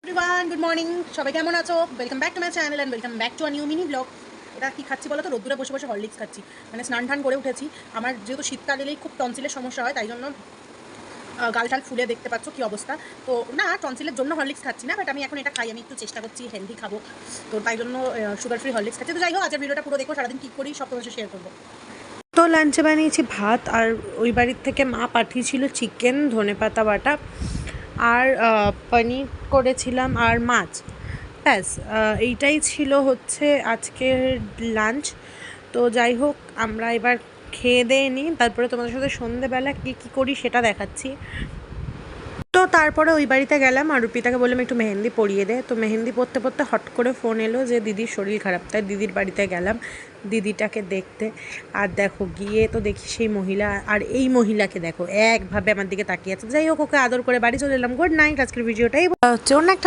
Everyone, good morning. সবাই কেমন আছো? Welcome back to my channel and welcome back to a new mini blog. এটা কি খাচ্ছি বলো তো? রোদ্দুরে বসে বসে হরলিক্স খাচ্ছি। মানে স্নান টান করে উঠেছি। আমার যেহেতু শীতকাল এলেই খুব টনসিলের সমস্যা হয়, তাই জন্য গালটাল ফুলে দেখতে পাচ্ছ কী অবস্থা। তো না, টনসিলের জন্য হরলিক্স খাচ্ছি না, বাট আমি এখন এটা খাই। আমি একটু চেষ্টা করছি হেলদি খাবো, তো তাই জন্য সুগার ফ্রি হরলিক্স খাচ্ছি। তো যাই হোক, আজকের ভিডিওটা পুরো দেখো, সারাদিন কী করি সব তোমার সাথে শেয়ার করবো। তো লাঞ্চে বানিয়েছি ভাত, আর ওই বাড়ির থেকে মা পাঠিয়েছিল চিকেন, ধনেপাতা বাটা, আর পনির করেছিলাম, আর মাছ। ব্যাস, এইটাই ছিল হচ্ছে আজকের লাঞ্চ। তো যাই হোক, আমরা এবার খেয়ে দিয়ে নিই, তারপরে তোমাদের সাথে সন্ধেবেলা কী কী করি সেটা দেখাচ্ছি। তো তারপরে ওই বাড়িতে গেলাম, আর রুপিতাকে বললাম একটু মেহেন্দি পরিয়ে দে। তো মেহেন্দি পরতে পরতে হট করে ফোন এলো যে দিদির শরীর খারাপ, তাই দিদির বাড়িতে গেলাম দিদিটাকে দেখতে। আর দেখো, গিয়ে তো দেখি সেই মহিলা, আর এই মহিলাকে দেখো একভাবে আমার দিকে তাকিয়ে আছে। যাই হোক, ওকে আদর করে বাড়ি চলে এলাম। Good night. আজকের ভিডিওটাই হচ্ছে অন্য একটা